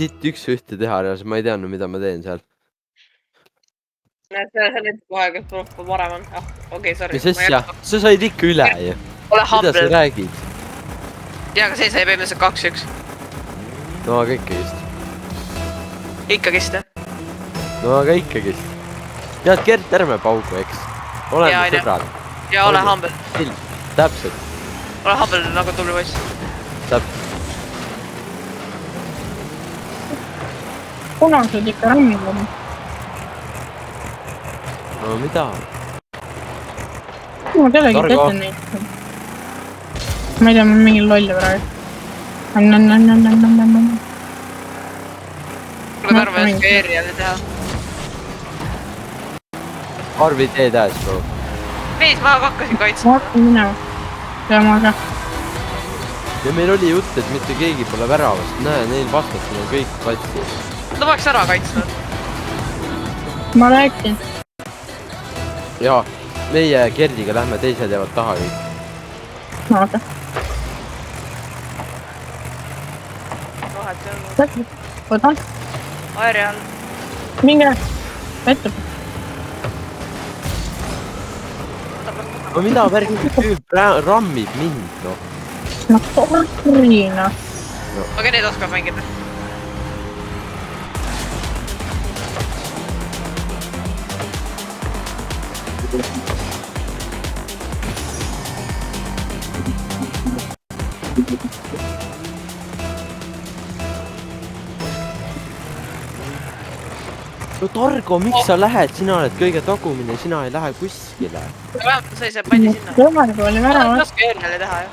siit üks ühte teha ja ma ei teadnud, mida ma teen seal. Näed, see on kohe, kes varem on. Okei, sorry. Mis asja? Sa said ikka üle ju. Ole Mida sa räägid? Ja, aga see sai põhimõtteliselt 2-1. No aga ikkagist. Ikkagist, jah? No aga ikkagist. Tead, Gert, ärme paugu, eks. Oleme sõbrad. Ja ole humble. Täpselt. Ole humble nagu tubli poiss. Täpselt. Punased ikka rammid on. No mida? Ma kellegi tette neid. Ma ei tea, ma mingi lolle praegu. Kuule tarve jäske ERL-i teha. Arvi, tee tähes, bro. Mees, ma hakkasin kaitsma. Ma hakkan minema. Ja ma ka. Ja meil oli jutt, et mitte keegi pole väravast. Näe, neil vastatud on kõik katsi. Ta oleks ära kaitsnud. Ma rääkin. Ja, meie Gerdiga lähme, teised jäävad taha kõik. Aga. Vahet ei olnud. Võtan. Aeri all. Minge. Ette. No mida värgi tüüp rammib mind, noh. No torrina. Aga need oskab mängida. No Targo, miks sa lähed? Sina oled kõige tagumine, sina ei lähe kuskile. Vähemalt sa ei saa palli sinna. Kõmargu oli väravat. Laske ERL-i teha, jah.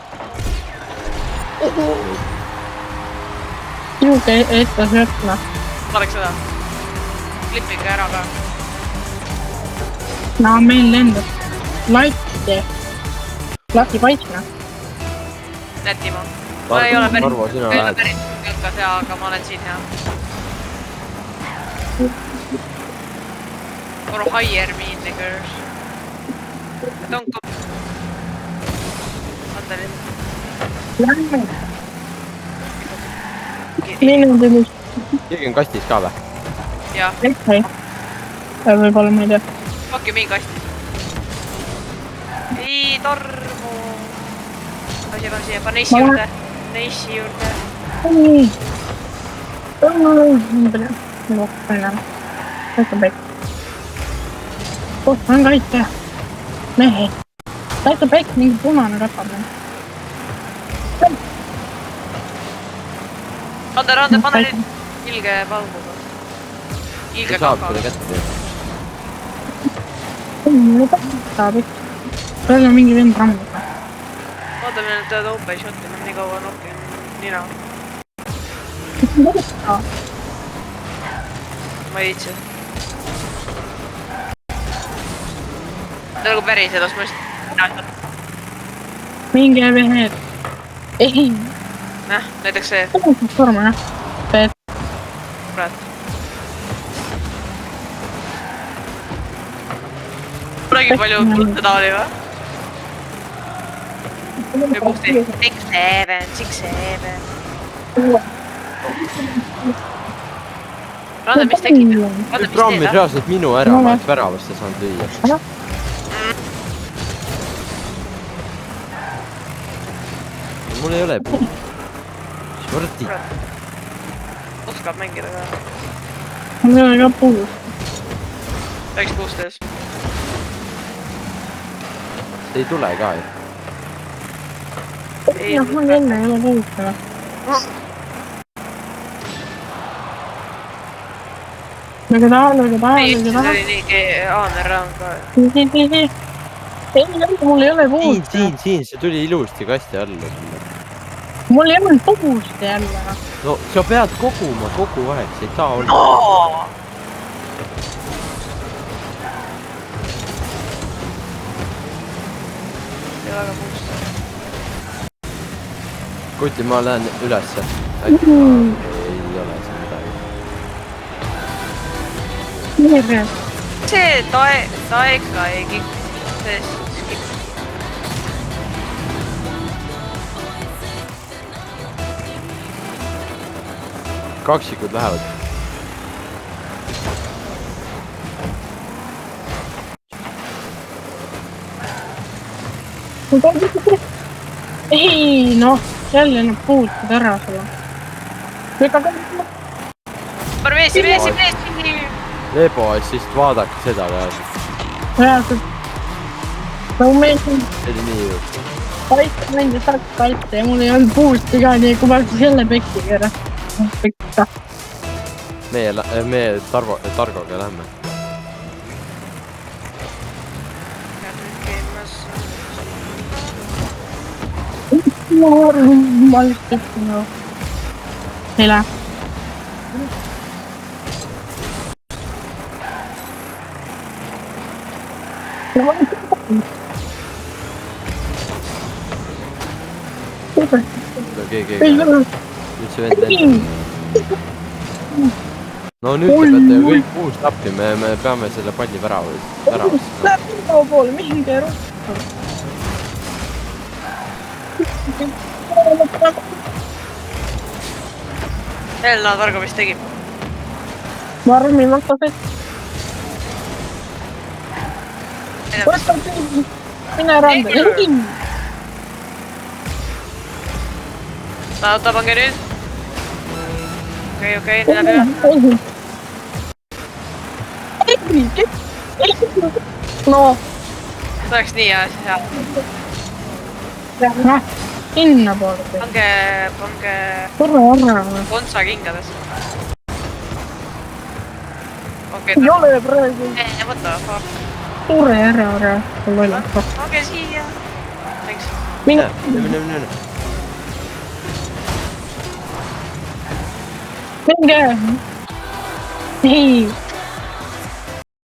Juhuke ette söötma. Paneks seda. Klippige ära ka. No meil lendab. Latti. Lati paitsna. Nätima. Ma ei ole Tarvo, sina lähed. päris hea, aga ma olen siin hea. Or hire me, niggers. Don't go. Andali. Lähme. Minu tuli. Keegi on kastis ka või? Jah. Ei. Võib-olla ma ei tea. Pakki mingi kastis. Ei, Tarmo. Asi on siia. Pane issi juurde. Pane issi juurde. Ei. Minu enam. Võtta päik. Koht on kaitse. Mehe. Täita päik mingi punane rapab. Ander, pane nüüd ilge palguga. Ilge saab kakaga. sulle kätte. Saab ikka. Veel on mingi vend rammuga. Vaata meil nüüd open shot'i, ma nii kaua nokki nina. Ma ei viitsi. Ta nagu päris edas mõist. Mingi mehed. Ei. Näh, näiteks see. Surma, jah. Kurat. Kunagi palju seda oli või? Või puhti? 6-7. Rande, mis tegid? Rande, mis Rammis teed? reaalselt minu ära, ma oleks väravasse saanud lüüa. Mul ei ole puud. Sporti. Oskab mängida ka. Mul ei ole ka puus. Räägiks puustes. Ei tule ka ju. Jah, mul enne ei ole puus. Lõige taha. See oli nii Aaner Raam ka. Ei, mul ei ole puust. Siin, see tuli ilusti kasti alla. Mul ei ole puust jälle. No sa pead koguma kogu aeg, see ei saa olla. Ei ole ka puust. Kuti, ma lähen ülesse. Ei ole siin midagi. See taeka ei kikk. See skip. kaksikud lähevad. ei noh, jälle nad puutud ära sulle. Veesi. Lebo, siis vaadake seda reaalselt. reaalselt. no meil See oli nii ju. paistab nende tark alt ja mul ei olnud puusti ka, nii kui ma oleks jälle pekkiga ära. pekka. meie Targoga lähme. ma lihtsalt ütlen ju. ei lähe. keegi. nüüd see vend lendab. no nüüd te peate ju kõik puust appi, me peame selle palli väravast. Läheb minu poole, minge ruttu. Helena Targo vist tegi. ma arvan, ei maksa see. mine randa. Oota, pange nüüd. Okei, nüüd läheb üle. no. See oleks nii hea, siis hea. Sinna poole. Pange Korra. Konsa kingades. Okei, ei ole praegu. Võta, fuck. Tore ära. Pange siia. Thanks. mine. Minge. ei.